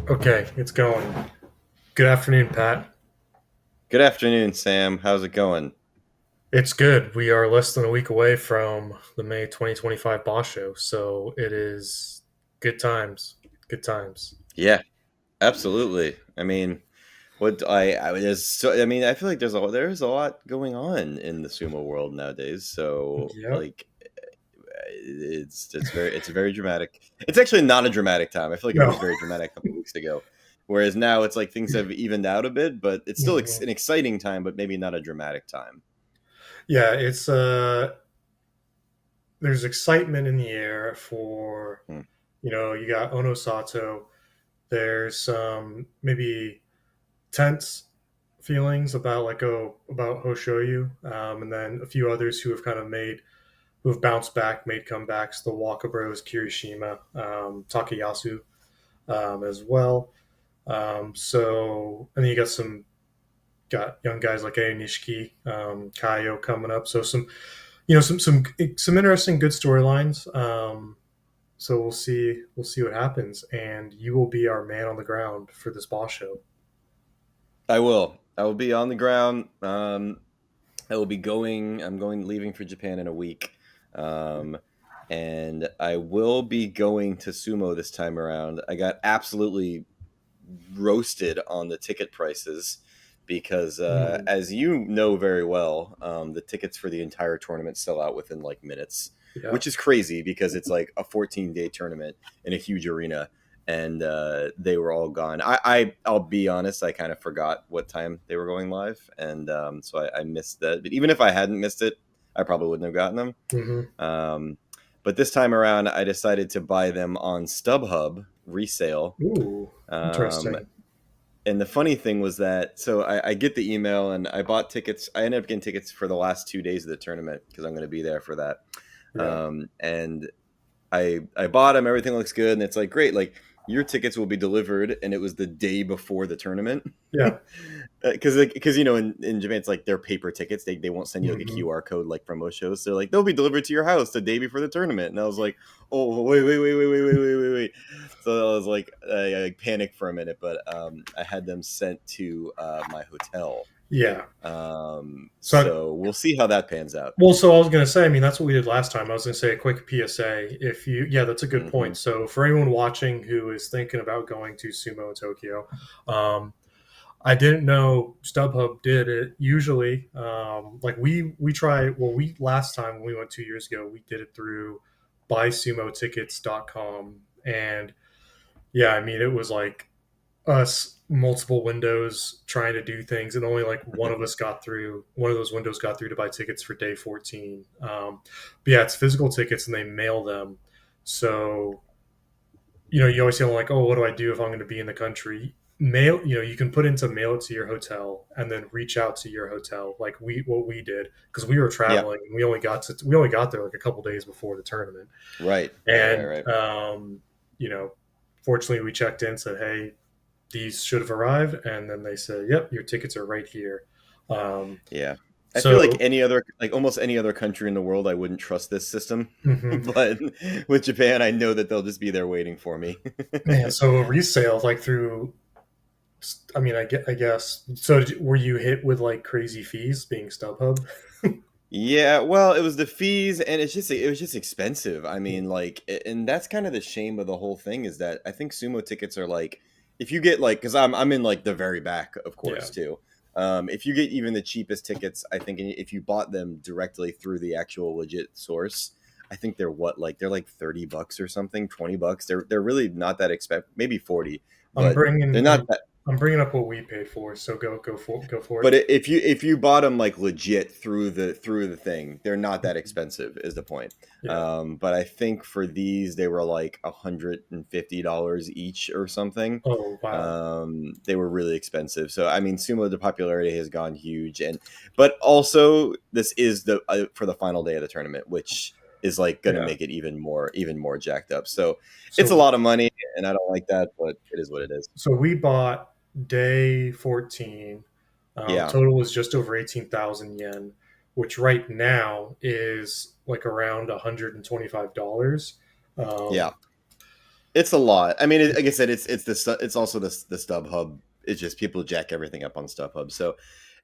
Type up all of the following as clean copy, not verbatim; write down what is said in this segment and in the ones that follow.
Okay, it's going. Good afternoon, Pat. Good afternoon, Sam. How's it going? It's good. We are less than a week away from the May 2025 Basho, so it is good times. Good times. Yeah, absolutely. I mean, what there's so I mean, I feel like there's a lot going on in the sumo world nowadays. So Yep. like, it's very dramatic. It's actually not a dramatic time. I feel like it was No. very dramatic a couple weeks ago, whereas now it's like things have evened out a bit, but it's still Mhm. an exciting time, but maybe not a dramatic time. Yeah, it's there's excitement in the air for Hmm. you got Onosato. There's some maybe tense feelings about about Hoshoyu, and then a few others who have bounced back, made comebacks. The Waka Bros, Kirishima, Takayasu as well. And then you got young guys like A Nishiki, Kaio coming up. So some interesting good storylines. So we'll see what happens, and you will be our man on the ground for this boss show. I will. I will be on the ground. I will be going. I'm going leaving for Japan in a week, um, and I will be going to sumo this time around. I got absolutely roasted on the ticket prices because, Mm, as you know very well, the tickets for the entire tournament sell out within like minutes, yeah. which is crazy because it's like a 14-day tournament in a huge arena. And they were all gone. I'll be honest. I kind of forgot what time they were going live, and so I missed that. But even if I hadn't missed it, I probably wouldn't have gotten them. Hmm. Um, but this time around, I decided to buy them on StubHub resale. Ooh, Um, interesting. and the funny thing was that I get the email and I bought tickets. I ended up getting tickets for the last 2 days of the tournament because I'm going to be there for that. Yeah. And I bought them. Everything looks good, and it's like great. Like your tickets will be delivered, and it was the day before the tournament. Yeah. Because in Japan it's like they're paper tickets. They won't send you like a Hmm. QR code like from most shows. They're like they'll be delivered to your house the day before the tournament. And I was like, oh wait. So I was like I panicked for a minute, but I had them sent to my hotel. Yeah. So So we'll see how that pans out. So I was going to say, I mean, that's what we did last time. I was going to say a quick PSA. Yeah, that's a good Hmm. point. So for anyone watching who is thinking about going to Sumo Tokyo, um, I didn't know StubHub did it. Usually, like we try. Well, we last time when we went 2 years ago, we did it through buysumotickets.com, and yeah, I mean, it was like us multiple windows trying to do things, and only like one of us got through. One of those windows got through to buy tickets for day 14. But yeah, it's physical tickets, and they mail them. So you always feel like, oh, what do I do if I'm going to be in the country? Mail, you can put into mail it to your hotel, and then reach out to your hotel, like what we did, because we were Yeah. traveling, and we only got there like a couple days before the tournament, and Right. you know, fortunately we checked in, said, hey, these should have arrived, and then they said, yep, your tickets are right here. Um, Yeah. I feel like so almost any other country in the world, I wouldn't trust this system. mhm. But with Japan, I know that they'll just be there waiting for me. Man, so a resale like through, I mean, I guess. So were you hit with like crazy fees being StubHub? Yeah, well, it was the fees, and it was just expensive. I mean, like, and that's kind of the shame of the whole thing is that I think sumo tickets are like, if you get like, because I'm in like the very back, of Yeah. course, too. If you get even the cheapest tickets, I think if you bought them directly through the actual legit source, I think they're they're like $30 or something, $20. They're really not that expensive, maybe 40, I'm but they're bringing not I'm I'm bringing up what we paid for. So go for it. but if you bought them like legit through the thing, they're not that expensive. Is the point? Yeah. But I think for these, they were like $150 each or something. Oh wow. They were really expensive. So I mean, sumo the popularity has gone huge, and but also this is the for the final day of the tournament, which is like going to Yeah. make it even more jacked up. So it's a So lot of money, and I don't like that, but it is what it is. so we bought day 14. Yeah, Total was just over 18,000 yen, which right now is like around $125. yeah, Um, It's a lot. I mean, like I said, it's also the StubHub. It's just people jack everything up on StubHub. So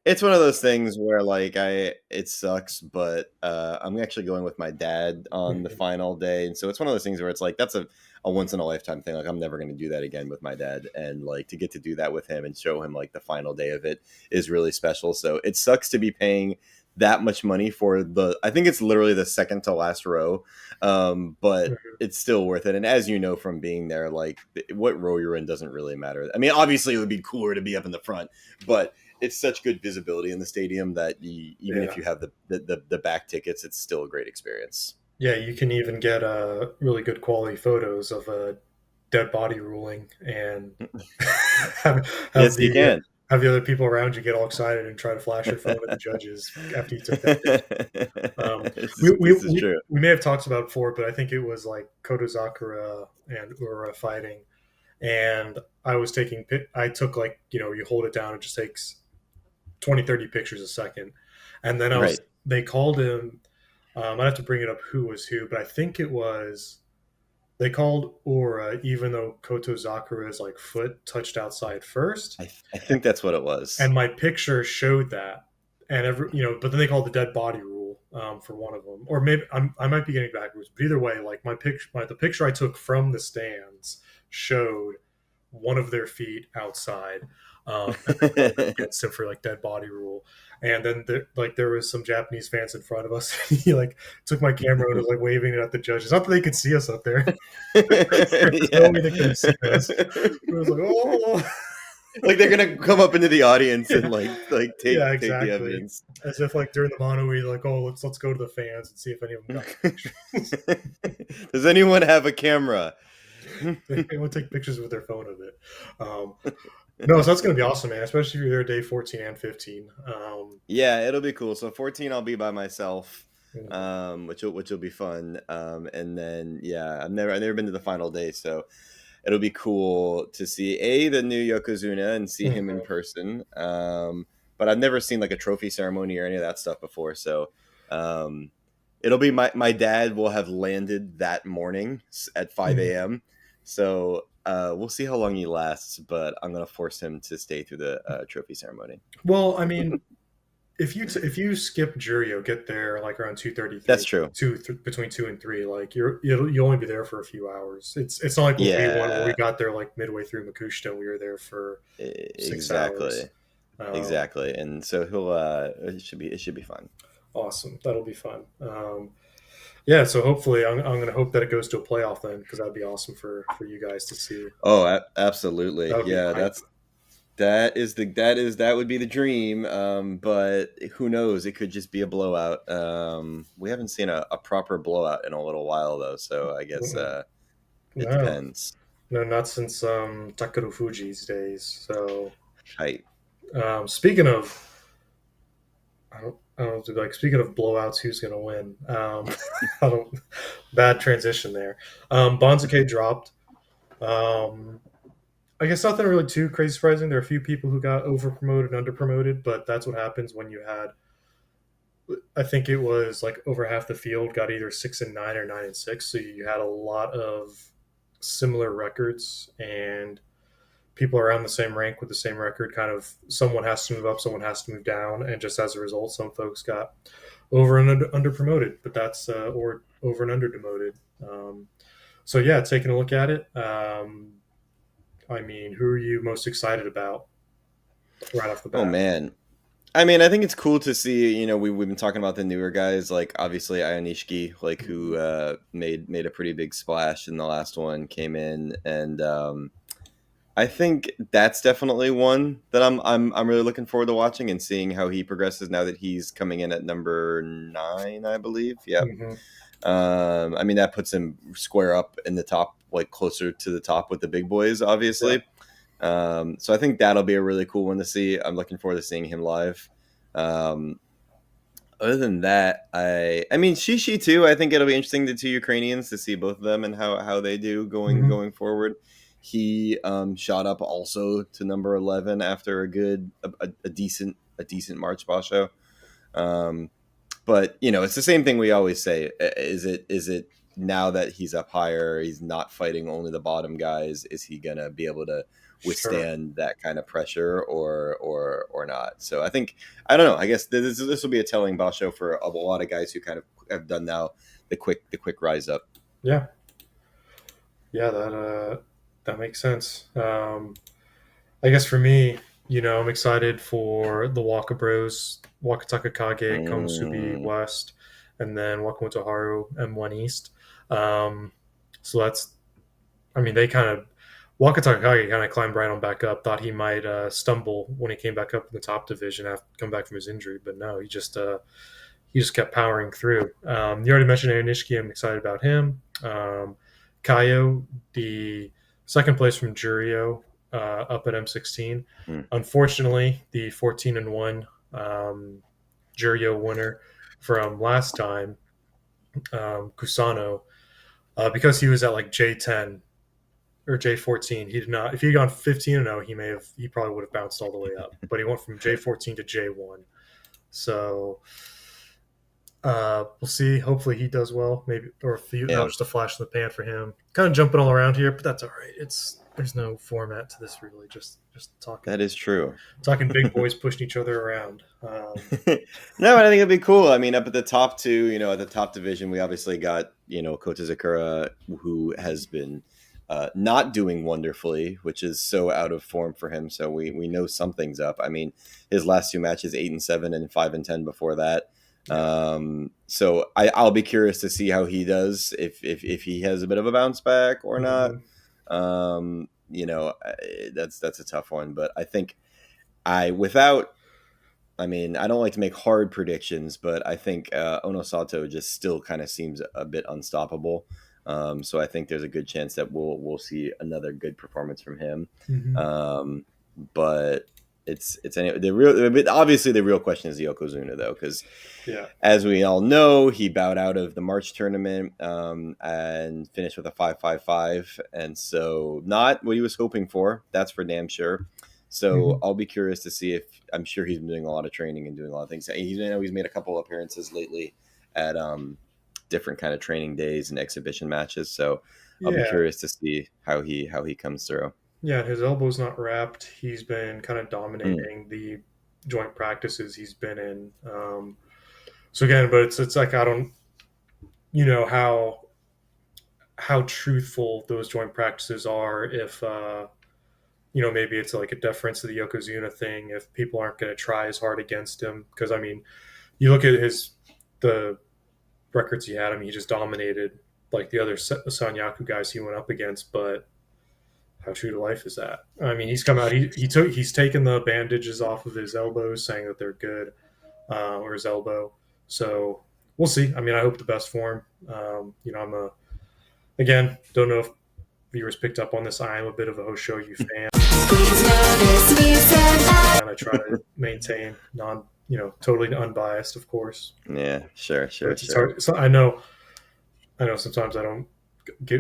it's one of those things where like it sucks, but I'm actually going with my dad on the Mhm. final day, and so it's one of those things where it's like that's a once in a lifetime thing. Like I'm never going to do that again with my dad, and like to get to do that with him and show him like the final day of it is really special. So it sucks to be paying that much money for the. I think it's literally the second to last row, but Mhm. it's still worth it. And as you know from being there, like what row you're in doesn't really matter. I mean, obviously it would be cooler to be up in the front, but it's such good visibility in the stadium that even if Yeah. you have the back tickets, it's still a great experience. Yeah, you can even get really good quality photos of a dead body ruling and have Yes, you the can. have the other people around you get all excited and try to flash your phone at the judges after you took that picture. this, this is true. We may have talked about it before, but I think it was like Kotozakura and Ura fighting, and I took like you hold it down, it just takes 20, 30 pictures a second, and then Right. they called him. I'd have to bring it up who was who, but I think it was they called Ura even though Kotozakura's like foot touched outside first, I think that's what it was. and my picture showed that, and but then they called the dead body rule for one of them, or maybe I might be getting backwards, but either way, like the picture I took from the stands showed one of their feet outside, and they called it against him for like dead body rule. And then there was some Japanese fans in front of us. He like took my camera and was like waving it at the judges. Not that they could see us up there. There's no Yeah. way they could have seen us. It was like, oh, Like they're gonna come up into the audience and yeah, like yeah, take the exactly. evidence. As if like during the mono, we like, oh, let's go to the fans and see if any of them got pictures. Does anyone have a camera? They would take pictures with their phone of it. Um, no, so that's gonna be awesome, man. Especially if you're there day 14 and 15. Yeah, it'll be cool. So 14, I'll be by myself, Mhm, which will be fun. And then yeah, I've never been to the final day, so it'll be cool to see the new Yokozuna and see him in mhm, person. But I've never seen like a trophy ceremony or any of that stuff before, so um, it'll be my dad will have landed that morning at 5 mhm. a.m. So we'll see how long he lasts, but I'm gonna force him to stay through the trophy ceremony. Well, I mean, if you skip jury, you'll get there like around 2:33, That's true. between 2 and 3. Like you'll only be there for a few hours. It's not like when we won, where we Yeah, got there like midway through Makushita, and we were there for 6 hours. exactly, Um, exactly. And so he'll it should be fun. awesome, that'll be fun. Yeah, so hopefully, I'm going to hope that it goes to a playoff then, because that'd be awesome for you guys to see. Oh, That absolutely. would be Yeah, hype. that would be the dream. But who knows? It could just be a blowout. We haven't seen a proper blowout in a little while though, so I guess Mm-mm. it No, depends. no, not since Takeru Fuji's days. So, Right. speaking of, I don't know, like speaking of blowouts, who's going to win? I don't. Bad transition there. Bonzuke dropped. Um, I guess nothing really too crazy surprising. There are a few people who got over promoted and under promoted, but that's what happens when you had. I think it was like over half the field got either 6-9 or 9-6. So you had a lot of similar records, and people around the same rank with the same record. Kind of someone has to move up, someone has to move down, and just as a result, some folks got over and under promoted, but that's or over and under demoted. So yeah, taking a look at it. I mean, who are you most excited about right off the Oh bat? man. I mean, I think it's cool to see. We've been talking about the newer guys, like obviously Ionishiki, like who Mhm. made a pretty big splash in the last one, came in, and I think that's definitely one that I'm really looking forward to watching and seeing how he progresses now that he's coming in at number 9, I believe. Yep. Mhm. I mean that puts him square up in the top, like closer to the top with the big boys, Yeah. obviously. So I think that'll be a really cool one to see. I'm looking forward to seeing him live. Um, Other than that, I mean Shishi too. I think it'll be interesting, the two Ukrainians, to see both of them and how they do Mhm. going forward. He shot up also to number 11 after a decent March Basho. Um, But it's the same thing we always say. Is it now that he's up higher, he's not fighting only the bottom guys? Is he gonna be able to Sure. withstand that kind of pressure, or not? So I don't know. I guess this will be a telling Basho for a lot of guys who kind of have done now the quick rise up. Yeah. Yeah. That makes sense. I guess for me, I'm excited for the Waka Bros, Wakataka Kage, Komusubi Mm, West, and then Wakamoto Haru M1 East. Um, so I mean, they kind of, Wakataka Kage kind of climbed right on back up. Thought he might stumble when he came back up in the top division after come back from his injury, but no, he just kept powering through. You already mentioned Aaron Nishiki. I'm excited about him. Kaio, the second place from Jurio, up at M16. mm, Unfortunately, the 14-1 Jurio winner from last time, Kusano, because he was at like J10 or J14, he did not. If he had gone 15-0, he probably would have bounced all the way up. But he went from J14 to J1. So we'll see. Hopefully he does well. Maybe or if that yeah, was just a flash in the pan for him. Kind of jumping all around here, but that's all right. There's no format to this really. Just that is true. talking big boys pushing each other around. No, I think it'd be cool. I mean, up at the top two, at the top division, we obviously got Kota Zakura, who has been not doing wonderfully, which is so out of form for him. So we know something's up. I mean, his last two matches, 8-7 and 5-10 before that. Yeah. So I'll be curious to see how he does, if he has a bit of a bounce back or not. Mm-hmm. That's a tough one, but I think I without I mean, I don't like to make hard predictions, but I think Onosato just still kind of seems a bit unstoppable. So I think there's a good chance that we'll see another good performance from him. Mm-hmm. Um, but the real obviously the real question is the Yokozuna though, because Yeah. as we all know, he bowed out of the March tournament and finished with a 5.55, and so not what he was hoping for. That's for damn sure. Mm-hmm. So I'll be curious to see if I'm sure he's been doing a lot of training and doing a lot of things. He's made a couple of appearances lately at different kind of training days and exhibition matches. So I'll be Yeah. curious to see how he comes through. Yeah. His elbow's not wrapped. He's been kind of Mm, dominating the joint practices he's been in. So again, but it's like I don't how truthful those joint practices are if maybe it's like a deference to the Yokozuna thing if people aren't going to try as hard against him because I mean you look at the records he had. I mean he just dominated like the other Sanyaku guys he went up against, but how true to life is that? I mean he's come out he's taken the bandages off of his elbows saying that they're good, or his elbow. So we'll see. I mean I hope the best for him. I'm a again don't know if viewers picked up on this. I am a bit of a Hoshoyu fan. And I try to maintain totally unbiased, of course. yeah, sure, But sure, it's sure. hard. So I know sometimes I don't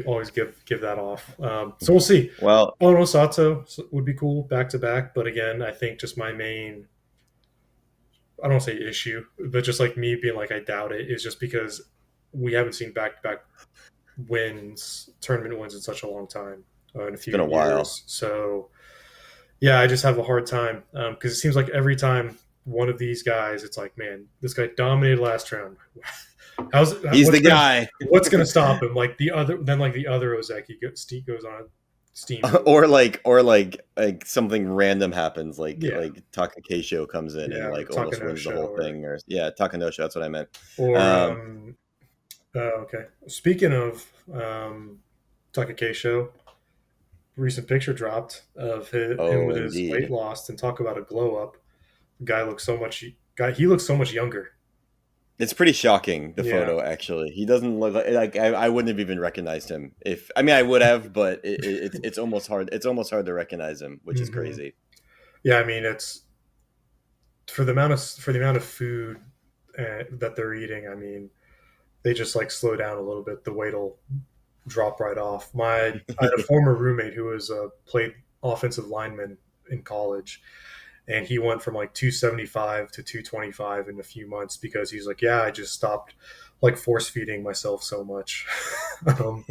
always give that off. So we'll see. Well, Onosato would be cool back to back, but again, I think just my main, I don't want to say issue, but just like me being like I doubt it is just because we haven't seen back to back tournament wins in such a long time, in a it's few been a while. years. So yeah, I just have a hard time because it seems like every time one of these guys, it's like, man, this guy dominated last round. How's it, He's the guy. what's gonna stop him? Like the other Ozeki goes on a steamroll. or like something random happens, like Yeah, like Takakeisho comes in yeah, and or like almost wins the Takanosho, whole thing, or yeah, Takanosho. That's what I meant. or Um, okay. Speaking of Takakeisho, recent picture dropped of him oh, with his weight indeed. loss, and talk about a glow up. The guy looks so much. He looks so much younger. It's pretty shocking, the Yeah. photo. Actually, he doesn't look like I wouldn't have even recognized him. If I mean, I would have, but it's almost hard. It's almost hard to recognize him, which is Hmm. crazy. Yeah, I mean it's for the amount of food that they're eating. I mean they just like slow down a little bit. The weight will drop right off. I had a former roommate who was played offensive lineman in college, and he went from like 275 to 225 in a few months because he's like, yeah, I just stopped like force feeding myself so much. um,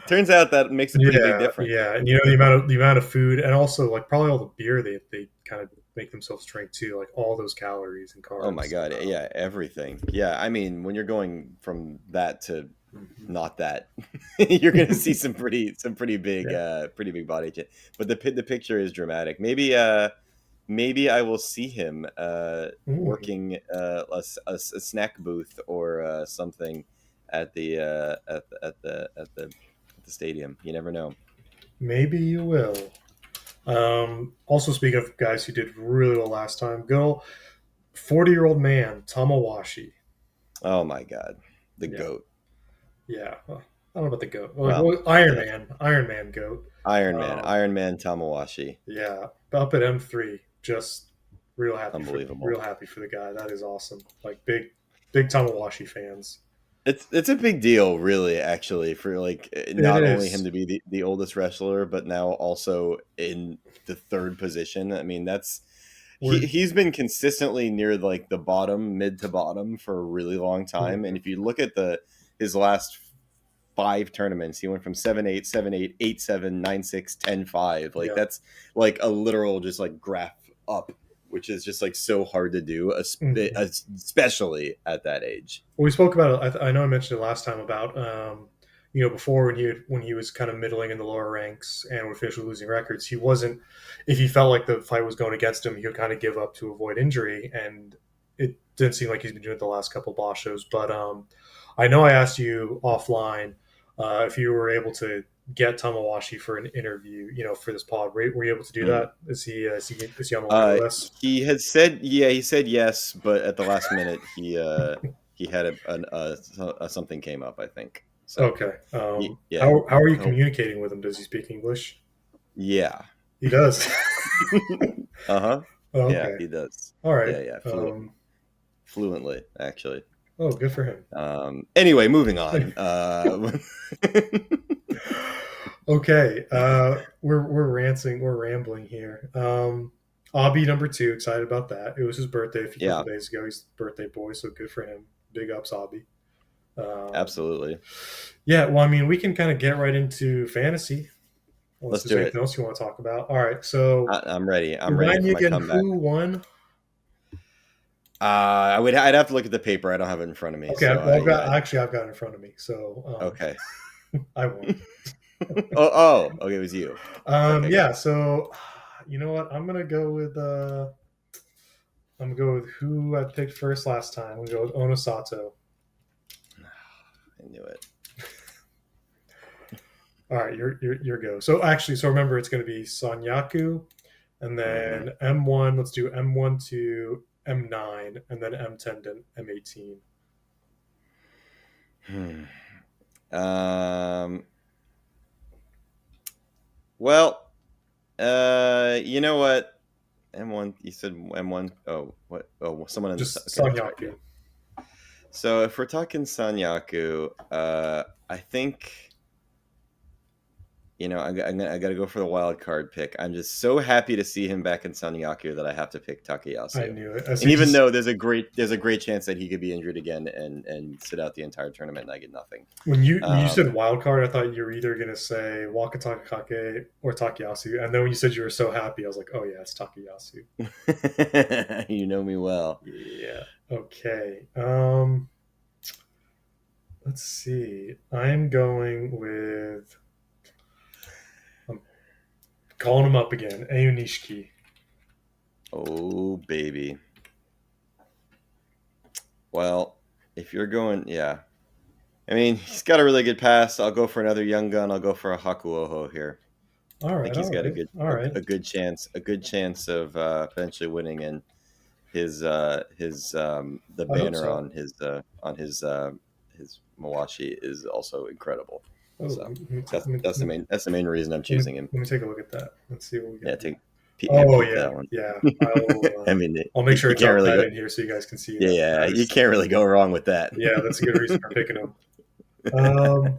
Turns out that makes a pretty big yeah, difference. yeah, and you know the amount of food, and also like probably all the beer they kind of make themselves drink too, like all those calories and Oh my carbs. god, yeah, everything. Yeah, I mean, when you're going from that to Mhm. not that, you're gonna see some Yeah. pretty big body change. But the picture is dramatic. Maybe I will see him Mm. working a snack booth or something at the stadium. You never know. Maybe you will. Also, speaking of guys who did really well last time, good old 40-year-old man, Tamawashi. Oh my god, the Yeah, goat. yeah. Well, I don't know about the goat. Like, Well, well, Iron yeah, Man, Iron Man goat. Um, Iron Man Tamawashi, yeah, up at M3, just unbelievable. real happy for the guy. That is awesome. Like big Tamawashi fans. It's a big deal, really, actually, for like It not only him is. to be the oldest wrestler, but now also in the third position. I mean, that's We're he's been consistently near like the bottom, mid to bottom for a really long time. And mhm, if you look at the his last five tournaments, he went from 7-8, 7-8, 8-7, 9-6, 10-5. Like yeah. that's like a literal just like graph up, which is just like so hard to do, Mhm. especially at that age. Well, we spoke about it. I know I mentioned it last time about before when he was kind of middling in the lower ranks and would finish with losing records. He wasn't if he felt like the fight was going against him, he would kind of give up to avoid injury, and it didn't seem like he's been doing it the last couple of boss shows. But I know I asked you offline if you were able to get Tamawashi for an interview, for this pod. Were you able to do Mhm. that? Is he on the line with us? He had said, yeah, he said yes, but at the last minute, he had something came up, I think. So Okay. yeah, How are you hope, communicating with him? Does he speak English? yeah, He does. uh huh, Oh, yeah, okay. he does. All right. Yeah, yeah, fluently, actually. Oh, good for him. Anyway, moving on. Okay. We're ranting. We're rambling here. Abby number two. Excited about that. It was his birthday a couple Yeah, days ago. He's the birthday boy, so good for him. Big ups, Abby. Um, absolutely. yeah. Well, I mean, we can kind of get right into fantasy. Unless Let's there's do anything it. else you want to talk about. All right. So I'm ready. I'm ready remind for me my again comeback. who won. I'd have to look at the paper. I don't have it in front of me. Okay. So Well, yeah. I've got it in front of me. So Okay. I won. Okay, it was you. Okay, got Yeah. it. So you know what? I'm gonna go with who I picked first last time. I'm gonna go with Onosato. I knew it. All right, your go. So actually, so remember, it's gonna be Sanyaku, and Hmm. then M1. Let's do M1 to M9, and then M10 to M18. Hmm. Um. Well, you know what? M1. You said M1. Oh, what? Oh, someone in the. Just Okay, that's right. Yeah. Sanyaku. So if we're talking Sanyaku, I think I got to go for the wild card pick. I'm just so happy to see him back in Sanyaku that I have to pick I Takayasu. knew it. As And soon as even though there's a great chance that he could be injured again and sit out the entire tournament and I get nothing. when you Um, said wild card, I thought you were either gonna say Wakatakake or Takayasu, and then when you said you were so happy, I was like, oh yeah, it's Takayasu. you know me well. Yeah. Okay. Let's see. I'm calling him up again. Ayunishiki. Oh baby. Well, if you're going, yeah. I mean, he's got a really good pass. I'll go for another young gun. I'll go for a Hakuoho here. All I think right, he's all got right, all right. a good chance of potentially winning, and his the I hope banner so. on his Mawashi is also incredible. Oh, So let me, that's the main reason I'm choosing him. let me take a look at that. Let's see what we Yeah, got here. Oh peep yeah, that one. yeah. I'll I mean, I'll make you, sure you to can't drop really that go. in here so you guys can see Yeah, that. yeah, That you is can't really go wrong with that. yeah, that's a good reason for picking him. Um,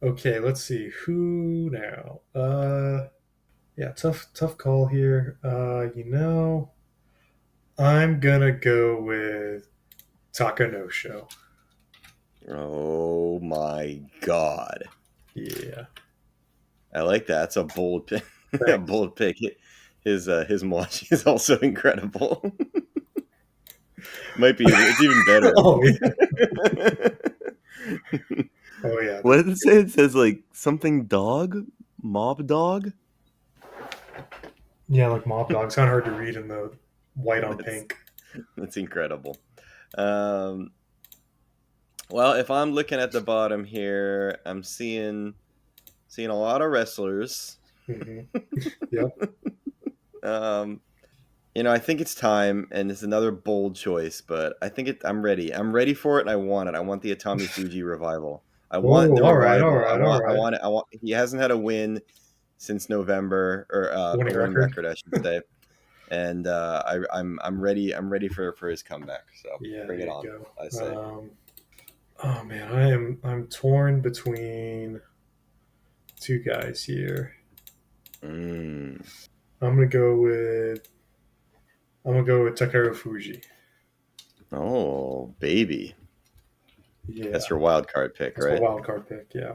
okay, let's see who now. Yeah, tough call here. I'm gonna go with Takanosho. Oh my god. Yeah, I like that. That's a bold pick. A thanks. bold pick. His mochi is also incredible. Might be it's even better. Oh yeah, oh yeah. What did it say? It says like something dog? Mob dog? Yeah, like Mob Dog. It's kind of hard to read in the white on That's pink. that's incredible. Um well, if I'm looking at the bottom here, I'm seeing a lot of wrestlers. Hmm. Yep. Um I think it's time, and it's another bold choice, but I'm ready. I'm ready for it, and I want it. I want the Atami Fuji revival. I want Oh, the all right, all revival. right, all I right. want it. I want. He hasn't had a win since November, or a Winning winning record. record, I should say. And I'm ready. I'm ready for his comeback. So Yeah, bring there it you on. go. I say. Oh man, I'm torn between two guys here. Mm. I'm gonna go with I'm gonna go with Takeru Fuji. Oh, baby, that's Yeah, your wild card pick, that's my right? wild card pick. Yeah.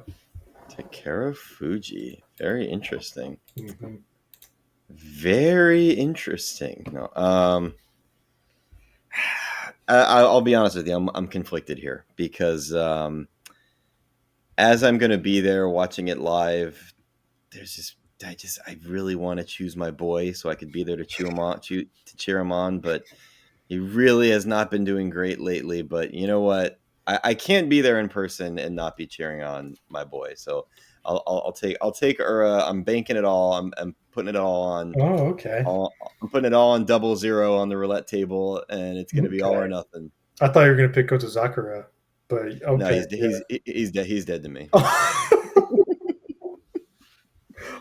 Takara Fuji. Very interesting. Hmm. Very interesting. No, I'll be honest with you. I'm conflicted here because as I'm going to be there watching it live, there's just I really want to choose my boy so I could be there to cheer him on, but he really has not been doing great lately. But you know what? I can't be there in person and not be cheering on my boy. So I'll take I'm banking it all. I'm putting it all on. Oh, okay. I'm putting it all on 00 on the roulette table, and it's going to be all or Okay. nothing. I thought you were gonna pick Kota Sakura, but No, okay. he's dead. He's dead to me. Yeah.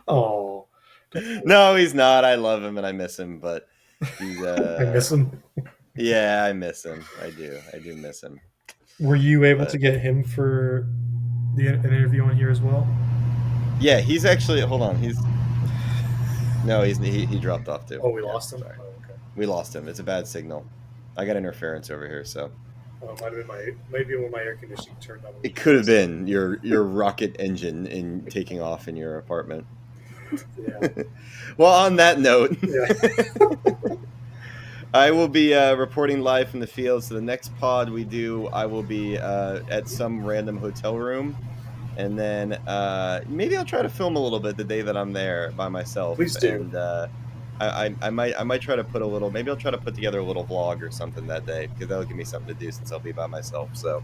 Oh, No, he's not. I love him and I miss him, but he's I miss him. yeah, I miss him. I do. I do miss him. Were you able to But get him for an interview on here as well? yeah, he's actually hold on. He's no, he dropped off too. Oh, we Yeah, lost him. sorry. Oh, okay. We lost him. It's a bad signal. I got interference over here, so Might have been maybe when my air conditioning turned on when it you could have lost. been your rocket engine in taking off in your apartment. Yeah. Well, on that note, Yeah. I will be reporting live from the field. So the next pod we do, I will be at some random hotel room, and then maybe I'll try to film a little bit the day that I'm there by myself. Please do. And I might try to put a little. Maybe I'll try to put together a little vlog or something that day because that'll give me something to do since I'll be by myself. So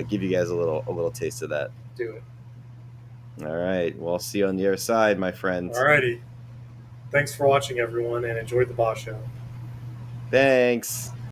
give you guys a little taste of that. Do it. All right. Well, I'll see you on the other side, my friends. Alrighty. Thanks for watching, everyone, and enjoy the Basho. Thanks.